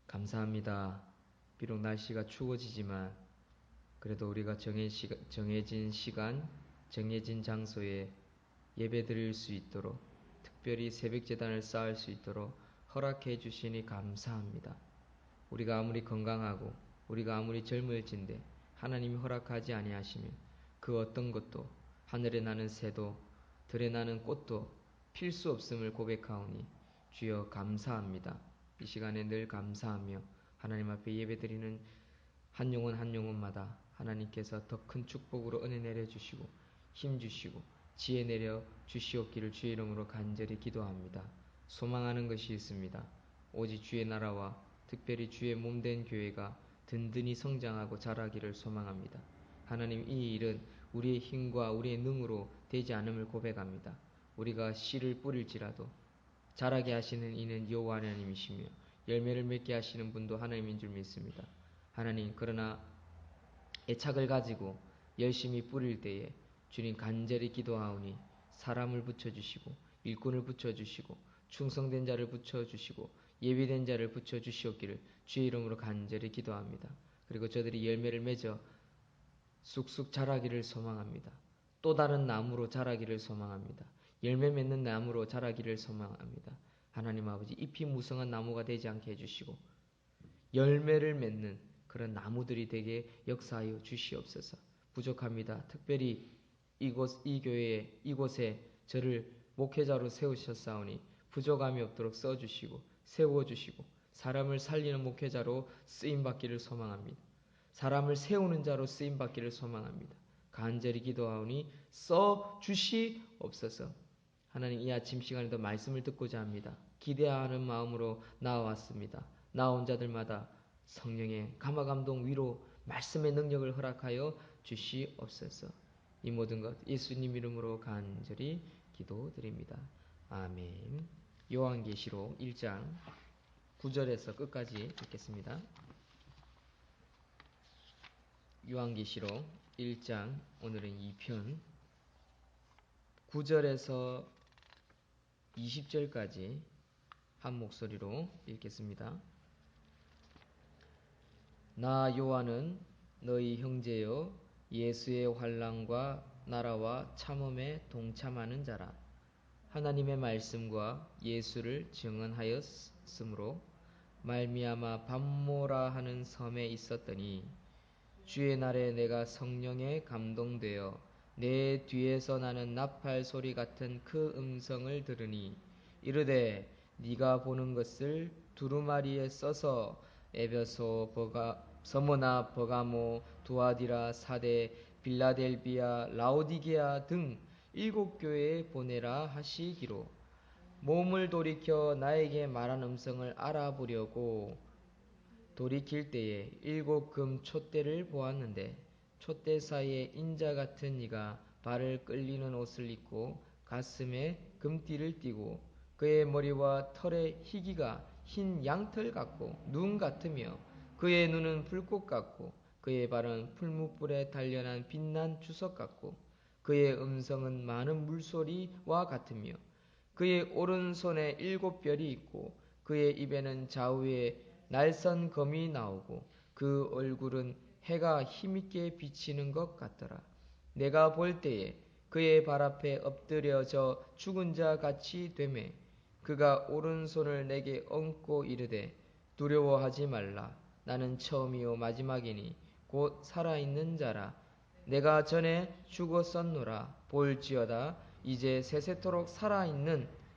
감사합니다. 비록 날씨가 추워지지만 그래도 우리가 정해진 시간, 정해진 장소에 예배 드릴 수 있도록, 특별히 새벽 제단을 쌓을 수 있도록 허락해 주시니 감사합니다. 우리가 아무리 건강하고 우리가 아무리 젊을진데 하나님이 허락하지 아니하시면 그 어떤 것도, 하늘에 나는 새도 들에 나는 꽃도 필수 없음을 고백하오니 주여 감사합니다. 이 시간에 늘 감사하며 하나님 앞에 예배드리는 한 영혼 한 영혼마다 하나님께서 더 큰 축복으로 은혜 내려주시고 힘 주시고 지혜 내려 주시옵기를 주의 이름으로 간절히 기도합니다. 소망하는 것이 있습니다. 오직 주의 나라와 특별히 주의 몸된 교회가 든든히 성장하고 자라기를 소망합니다. 하나님, 이 일은 우리의 힘과 우리의 능으로 되지 않음을 고백합니다. 우리가 씨를 뿌릴지라도 자라게 하시는 이는 여호와 하나님이시며 열매를 맺게 하시는 분도 하나님인 줄 믿습니다. 하나님, 그러나 애착을 가지고 열심히 뿌릴 때에 주님 간절히 기도하오니 사람을 붙여주시고 일꾼을 붙여주시고 충성된 자를 붙여주시고 예비된 자를 붙여주시옵기를 주의 이름으로 간절히 기도합니다. 그리고 저들이 열매를 맺어 쑥쑥 자라기를 소망합니다. 또 다른 나무로 자라기를 소망합니다. 열매 맺는 나무로 자라기를 소망합니다. 하나님 아버지, 잎이 무성한 나무가 되지 않게 해주시고 열매를 맺는 그런 나무들이 되게 역사하여 주시옵소서. 부족합니다. 특별히 이 교회에, 이곳에 저를 목회자로 세우셨사오니 부족함이 없도록 써주시고 세워주시고 사람을 살리는 목회자로 쓰임받기를 소망합니다. 사람을 세우는 자로 쓰임받기를 소망합니다. 간절히 기도하오니 써주시옵소서. 하나님, 이 아침 시간에도 말씀을 듣고자 합니다. 기대하는 마음으로 나와왔습니다. 나온 자들마다 성령의 감화감동 위로 말씀의 능력을 허락하여 주시옵소서. 이 모든 것 예수님 이름으로 간절히 기도드립니다. 아멘. 요한계시록 1장 9절에서 끝까지 읽겠습니다. 요한계시록 1장, 오늘은 2편 9절에서 20절까지 한 목소리로 읽겠습니다. 나 요한은 너희 형제여 예수의 환난과 나라와 참음에 동참하는 자라. 하나님의 말씀과 예수를 증언하였으므로 말미암아 밤모라 하는 섬에 있었더니 주의 날에 내가 성령에 감동되어 내 뒤에서 나는 나팔 소리 같은 그 음성을 들으니 이르되 네가 보는 것을 두루마리에 써서 에베소, 서머나, 버가모, 두아디라, 사데, 빌라델비아, 라오디게아 등 7교회에 보내라 하시기로 몸을 돌이켜 나에게 말한 음성을 알아보려고 돌이킬 때에 7금 촛대를 보았는데 촛대 사이에 인자 같은 이가 발을 끌리는 옷을 입고 가슴에 금띠를 띠고 그의 머리와 털의 희기가 흰 양털 같고 눈 같으며 그의 눈은 불꽃 같고 그의 발은 풀무불에 단련한 빛난 주석 같고 그의 음성은 많은 물소리와 같으며 그의 오른손에 7별이 있고 그의 입에는 좌우에 날선 검이 나오고 그 얼굴은 해가 힘있게 비치는 것 같더라. 내가 볼 때에 그의 발 앞에 엎드려져 죽은 자 같이 되매 그가 오른손을 내게 얹고 이르되 두려워하지 말라. 나는 처음이요 마지막이니 곧 살아있는 자라. 내가 전에 죽었었노라. 볼지어다 이제 세세토록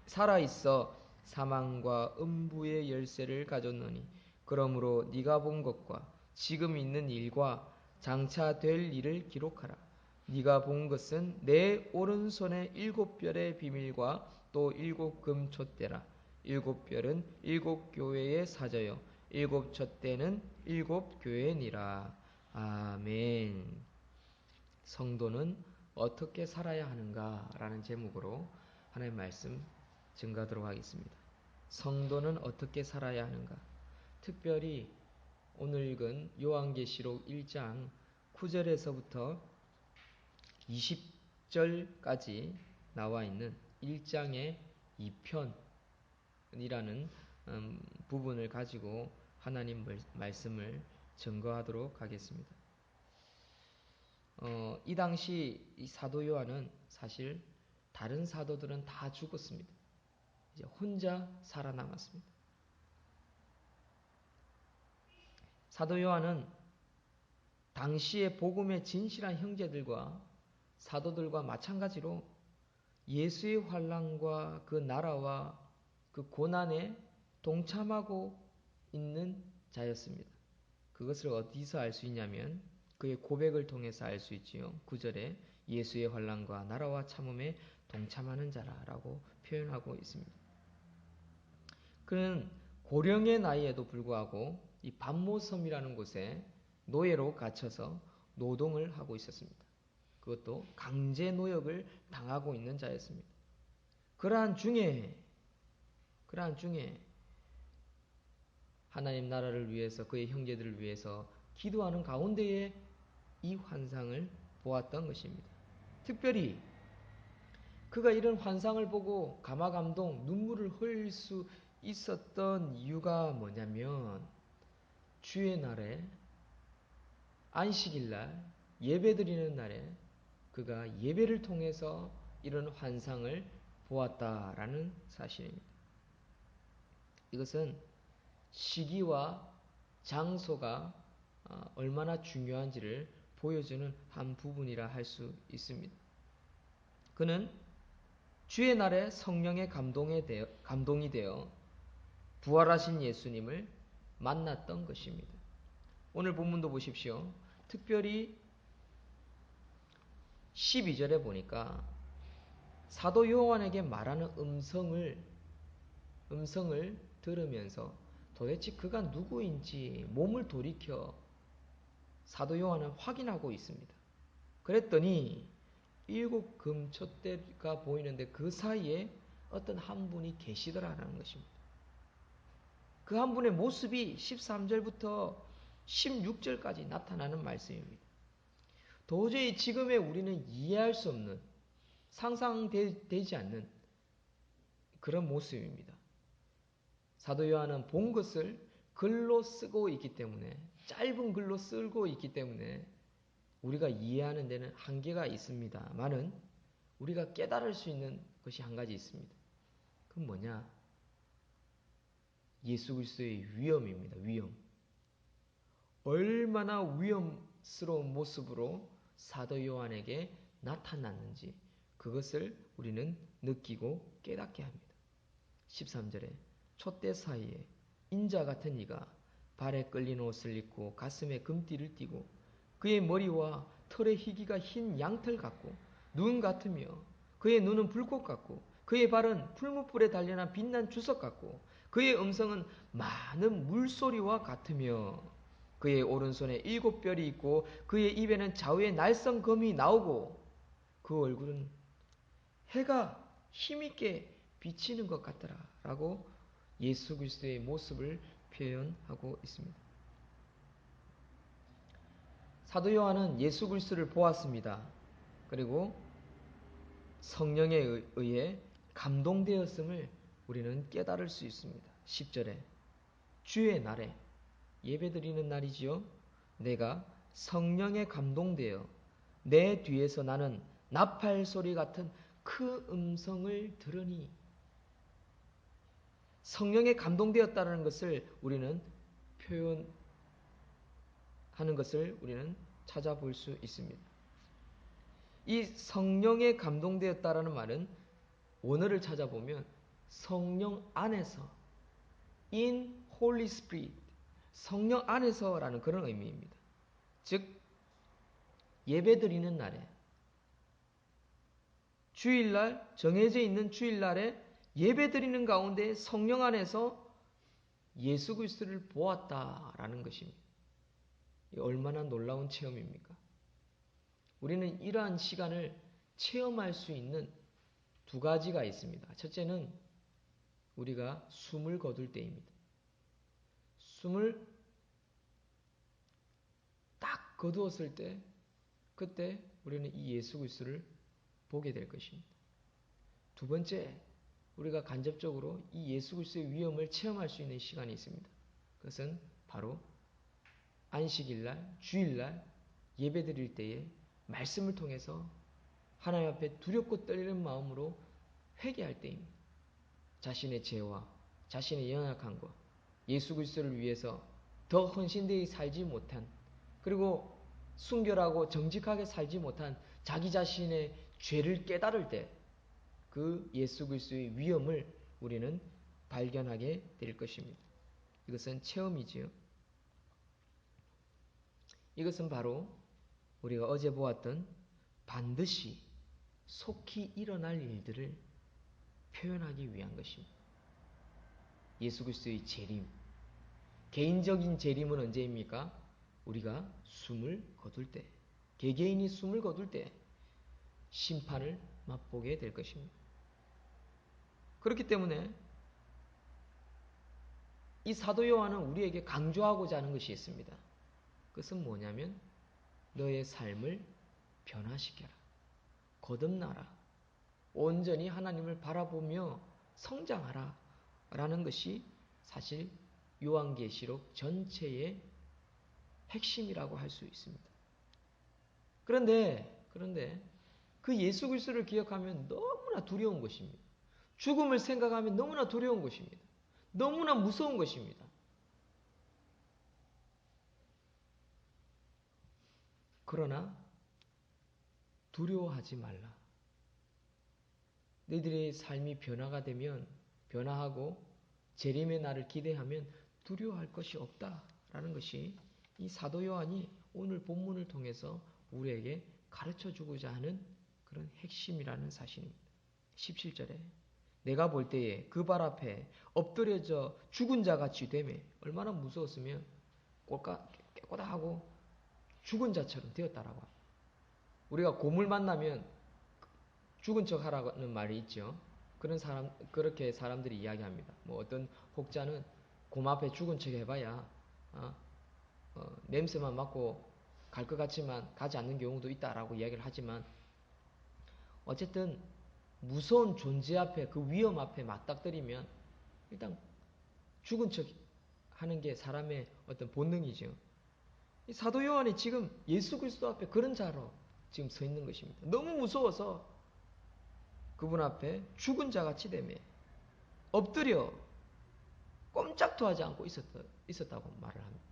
살아있어 사망과 음부의 열쇠를 가졌노니 그러므로 네가 본 것과 지금 있는 일과 장차 될 일을 기록하라. 네가 본 것은 내 오른손의 7별의 비밀과 또 7금 촛대라. 7별은 7교회의 사저요 7촛대는 7교회니라. 아멘. 성도는 어떻게 살아야 하는가? 라는 제목으로 하나님의 말씀 증가하도록 하겠습니다. 성도는 어떻게 살아야 하는가? 특별히 오늘 읽은 요한계시록 1장 9절에서부터 20절까지 나와 있는 1장의 2편이라는 부분을 가지고 하나님 말씀을 증거하도록 하겠습니다. 이 당시 이 사도 요한은 사실 다른 사도들은 다 죽었습니다. 이제 혼자 살아남았습니다. 사도 요한은 당시의 복음의 진실한 형제들과 사도들과 마찬가지로 예수의 환난과 그 나라와 그 고난에 동참하고 있는 자였습니다. 그것을 어디서 알 수 있냐면 그의 고백을 통해서 알 수 있지요. 9절에 예수의 환난과 나라와 참음에 동참하는 자라라고 표현하고 있습니다. 그는 고령의 나이에도 불구하고 이 반모섬이라는 곳에 노예로 갇혀서 노동을 하고 있었습니다. 그것도 강제 노역을 당하고 있는 자였습니다. 그러한 중에 하나님 나라를 위해서 그의 형제들을 위해서 기도하는 가운데에 이 환상을 보았던 것입니다. 특별히 그가 이런 환상을 보고 감화감동 눈물을 흘릴 수 있었던 이유가 뭐냐면 주의 날에 안식일날 예배드리는 날에 그가 예배를 통해서 이런 환상을 보았다라는 사실입니다. 이것은 시기와 장소가 얼마나 중요한지를 보여주는 한 부분이라 할 수 있습니다. 그는 주의 날에 성령의 감동이 되어 부활하신 예수님을 만났던 것입니다. 오늘 본문도 보십시오. 특별히 12절에 보니까 사도 요한에게 말하는 음성을 들으면서 도대체 그가 누구인지 몸을 돌이켜 사도 요한은 확인하고 있습니다. 그랬더니 7 금촛대가 보이는데 그 사이에 어떤 한 분이 계시더라라는 것입니다. 그 한 분의 모습이 13절부터 16절까지 나타나는 말씀입니다. 도저히 지금의 우리는 이해할 수 없는 상상되지 않는 그런 모습입니다. 사도 요한은 본 것을 글로 쓰고 있기 때문에 짧은 글로 쓰고 있기 때문에 우리가 이해하는 데는 한계가 있습니다만은 우리가 깨달을 수 있는 것이 한 가지 있습니다. 그건 뭐냐? 예수 그리스도의 위엄입니다. 위엄. 얼마나 위엄스러운 모습으로 사도 요한에게 나타났는지 그것을 우리는 느끼고 깨닫게 합니다. 13절에 촛대 사이에 인자 같은 이가 발에 끌린 옷을 입고 가슴에 금띠를 띠고 그의 머리와 털의 희기가 흰 양털 같고 눈 같으며 그의 눈은 불꽃 같고 그의 발은 풀무불에 단련한 빛난 주석 같고 그의 음성은 많은 물소리와 같으며 그의 오른손에 7뼈리 있고 그의 입에는 좌우에 날성검이 나오고 그 얼굴은 해가 힘있게 비치는 것 같더라 라고 예수 그리스도의 모습을 표현하고 있습니다. 사도 요한은 예수 그리스도를 보았습니다. 그리고 성령에 의해 감동되었음을 우리는 깨달을 수 있습니다. 10절에 주의 날에 예배드리는 날이지요. 내가 성령에 감동되어 내 뒤에서 나는 나팔 소리 같은 그 음성을 들으니 성령에 감동되었다는 것을 우리는 표현하는 것을 우리는 찾아볼 수 있습니다. 이 성령에 감동되었다라는 말은 원어를 찾아보면 성령 안에서 in Holy Spirit 성령 안에서라는 그런 의미입니다. 즉 예배드리는 날에 주일날 정해져 있는 주일날에 예배드리는 가운데 성령 안에서 예수 그리스도를 보았다라는 것입니다. 얼마나 놀라운 체험입니까? 우리는 이러한 시간을 체험할 수 있는 두 가지가 있습니다. 첫째는 우리가 숨을 거둘 때입니다. 숨을 딱 거두었을 때 그때 우리는 이 예수 그리스도를 보게 될 것입니다. 두 번째, 우리가 간접적으로 이 예수 그리스도의 위엄을 체험할 수 있는 시간이 있습니다. 그것은 바로 안식일날, 주일날 예배드릴 때에 말씀을 통해서 하나님 앞에 두렵고 떨리는 마음으로 회개할 때입니다. 자신의 죄와 자신의 연약함과 예수 그리스도를 위해서 더 헌신되이 살지 못한, 그리고 순결하고 정직하게 살지 못한 자기 자신의 죄를 깨달을 때 그 예수 그리스도의 위엄을 우리는 발견하게 될 것입니다. 이것은 체험이지요. 이것은 바로 우리가 어제 보았던 반드시 속히 일어날 일들을 표현하기 위한 것입니다. 예수 그리스도의 재림, 개인적인 재림은 언제입니까? 우리가 숨을 거둘 때, 개개인이 숨을 거둘 때 심판을 맛보게 될 것입니다. 그렇기 때문에 이 사도 요한은 우리에게 강조하고자 하는 것이 있습니다. 그것은 뭐냐면 너의 삶을 변화시켜라. 거듭나라. 온전히 하나님을 바라보며 성장하라. 라는 것이 사실 요한계시록 전체의 핵심이라고 할 수 있습니다. 그런데 그 예수 그리스도를 기억하면 너무나 두려운 것입니다. 죽음을 생각하면 너무나 두려운 것입니다. 너무나 무서운 것입니다. 그러나 두려워하지 말라. 너희들의 삶이 변화하고 재림의 날을 기대하면 두려워할 것이 없다라는 것이 이 사도 요한이 오늘 본문을 통해서 우리에게 가르쳐 주고자 하는 그런 핵심이라는 사실입니다. 17절에 내가 볼 때에 그 발 앞에 엎드려져 죽은 자 같이 되매, 얼마나 무서웠으면 깨꼬다하고 죽은 자처럼 되었다라고 합니다. 우리가 고물 만나면 죽은 척 하라는 말이 있죠. 그렇게 사람들이 이야기합니다. 뭐 어떤 혹자는 곰 앞에 죽은 척 해봐야 냄새만 맡고 갈 것 같지만 가지 않는 경우도 있다라고 이야기를 하지만, 어쨌든 무서운 존재 앞에, 그 위험 앞에 맞닥뜨리면 일단 죽은 척 하는 게 사람의 어떤 본능이죠. 이 사도 요한이 지금 예수 그리스도 앞에 그런 자로 지금 서 있는 것입니다. 너무 무서워서 그분 앞에 죽은 자같이 되며 엎드려 꼼짝도 하지 않고 있었다고 말을 합니다.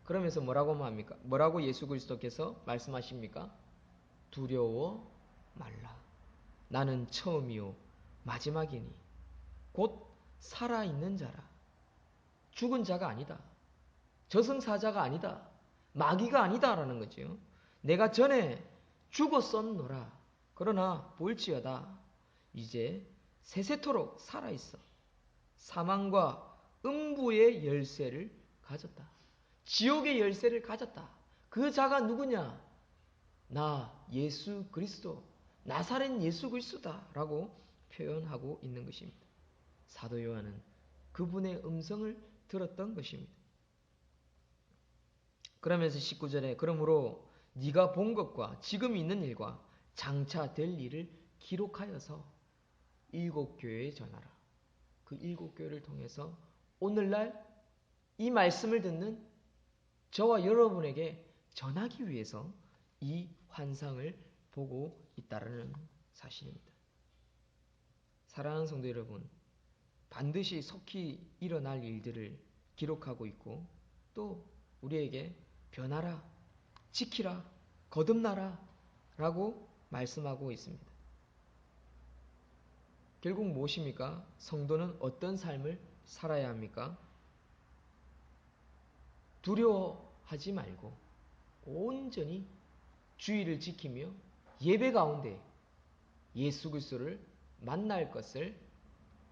그러면서 뭐라고 합니까? 뭐라고 예수 그리스도께서 말씀하십니까? 두려워 말라. 나는 처음이요 마지막이니 곧 살아있는 자라. 죽은 자가 아니다. 저승사자가 아니다. 마귀가 아니다라는 거죠. 내가 전에 죽었었노라. 그러나 볼지어다 이제 세세토록 살아있어. 사망과 음부의 열쇠를 가졌다. 지옥의 열쇠를 가졌다. 그 자가 누구냐? 나 예수 그리스도, 나사렛 예수 그리스도다 라고 표현하고 있는 것입니다. 사도 요한은 그분의 음성을 들었던 것입니다. 그러면서 19절에 그러므로 네가 본 것과 지금 있는 일과 장차 될 일을 기록하여서 7교회에 전하라. 그 7교회를 통해서 오늘날 이 말씀을 듣는 저와 여러분에게 전하기 위해서 이 환상을 보고 있다는 사실입니다. 사랑하는 성도 여러분, 반드시 속히 일어날 일들을 기록하고 있고 또 우리에게 변하라, 지키라, 거듭나라 라고 말씀하고 있습니다. 결국 무엇입니까? 성도는 어떤 삶을 살아야 합니까? 두려워하지 말고 온전히 주의를 지키며 예배 가운데 예수 그리스도를 만날 것을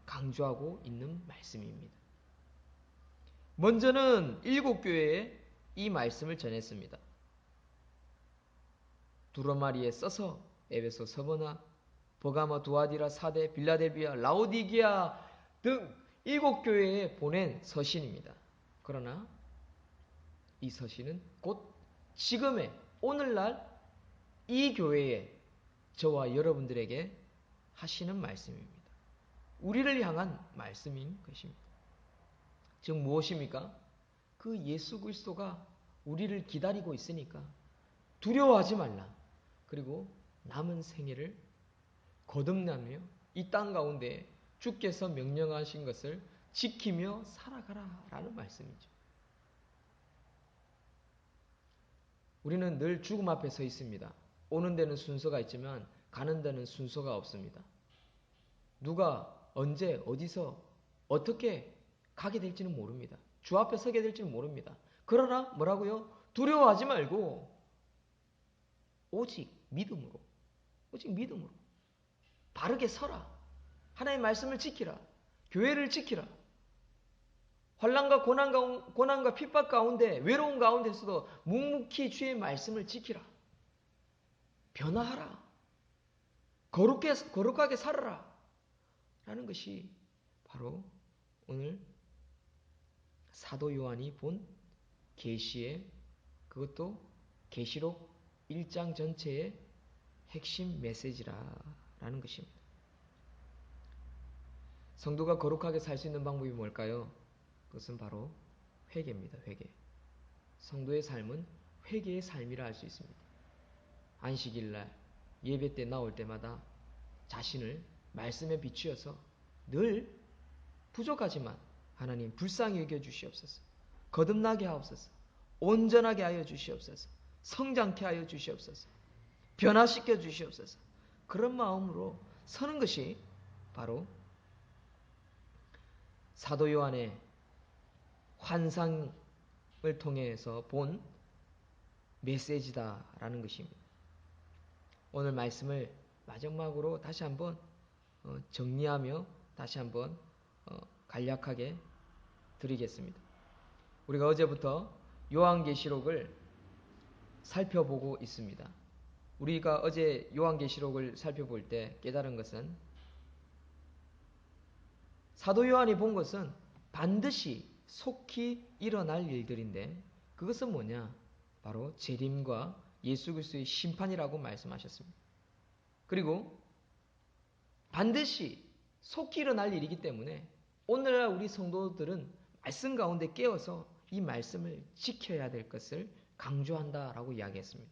강조하고 있는 말씀입니다. 먼저는 7교회에 이 말씀을 전했습니다. 두로마리에 써서 에베소, 서머나, 버가모, 두아디라, 사데, 빌라델비아, 라오디게아 등 7교회에 보낸 서신입니다. 그러나 이 서신은 곧 지금의 오늘날 이 교회에 저와 여러분들에게 하시는 말씀입니다. 우리를 향한 말씀인 것입니다. 즉 무엇입니까? 그 예수 그리스도가 우리를 기다리고 있으니까 두려워하지 말라. 그리고 남은 생애를 거듭나며 이 땅 가운데 주께서 명령하신 것을 지키며 살아가라 라는 말씀이죠. 우리는 늘 죽음 앞에 서 있습니다. 오는 데는 순서가 있지만 가는 데는 순서가 없습니다. 누가 언제 어디서 어떻게 가게 될지는 모릅니다. 주 앞에 서게 될지는 모릅니다. 그러나 뭐라고요? 두려워하지 말고 오직 믿음으로 바르게 서라. 하나님의 말씀을 지키라. 교회를 지키라. 환난과 고난과 핍박 가운데 외로움 가운데서도 묵묵히 주의 말씀을 지키라. 변화하라. 거룩하게 살아라. 라는 것이 바로 오늘 사도 요한이 본 계시의 그것도 계시록 1장 전체의 핵심 메시지라는 것입니다. 성도가 거룩하게 살 수 있는 방법이 뭘까요? 그것은 바로 회개입니다. 회개. 성도의 삶은 회개의 삶이라 할 수 있습니다. 안식일날 예배 때 나올 때마다 자신을 말씀에 비추어서 늘 부족하지만 하나님 불쌍히 여겨 주시옵소서. 거듭나게 하옵소서. 온전하게 하여 주시옵소서. 성장케 하여 주시옵소서. 변화시켜 주시옵소서. 그런 마음으로 서는 것이 바로 사도 요한의 환상을 통해서 본 메시지다라는 것입니다. 오늘 말씀을 마지막으로 다시 한번 정리하며 다시 한번 간략하게 드리겠습니다. 우리가 어제부터 요한계시록을 살펴보고 있습니다. 우리가 어제 요한계시록을 살펴볼 때 깨달은 것은 사도 요한이 본 것은 반드시 속히 일어날 일들인데 그것은 뭐냐? 바로 재림과 예수 그리스도의 심판이라고 말씀하셨습니다. 그리고 반드시 속히 일어날 일이기 때문에 오늘날 우리 성도들은 말씀 가운데 깨어서 이 말씀을 지켜야 될 것을 강조한다라고 이야기했습니다.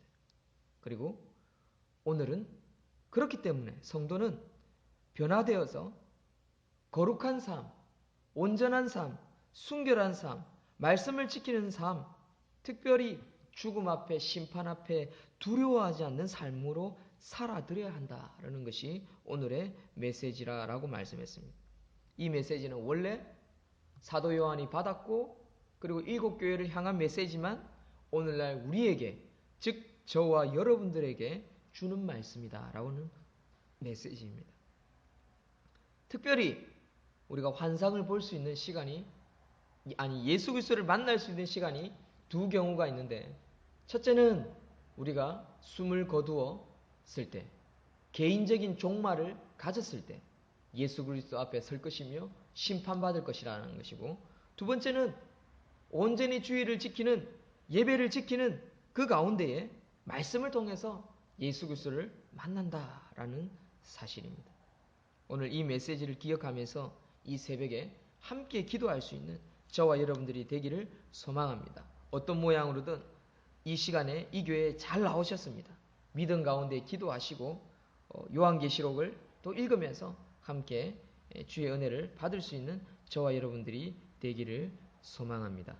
그리고 오늘은 그렇기 때문에 성도는 변화되어서 거룩한 삶, 온전한 삶, 순결한 삶, 말씀을 지키는 삶, 특별히 죽음 앞에 심판 앞에 두려워하지 않는 삶으로 살아들여야 한다라는 것이 오늘의 메시지라고 말씀했습니다. 이 메시지는 원래 사도 요한이 받았고 그리고 7교회를 향한 메시지만 오늘날 우리에게 즉 저와 여러분들에게 주는 말씀이다라고는 메시지입니다. 특별히 우리가 환상을 볼 수 있는 시간이 예수 그리스도를 만날 수 있는 시간이 두 경우가 있는데 첫째는 우리가 숨을 거두었을 때 개인적인 종말을 가졌을 때 예수 그리스도 앞에 설 것이며 심판받을 것이라는 것이고 두 번째는 온전히 주의를 지키는 예배를 지키는 그 가운데에 말씀을 통해서 예수 그리스도를 만난다라는 사실입니다. 오늘 이 메시지를 기억하면서 이 새벽에 함께 기도할 수 있는 저와 여러분들이 되기를 소망합니다. 어떤 모양으로든 이 시간에 이 교회에 잘 나오셨습니다. 믿음 가운데 기도하시고 요한계시록을 또 읽으면서 함께 주의 은혜를 받을 수 있는 저와 여러분들이 되기를 소망합니다.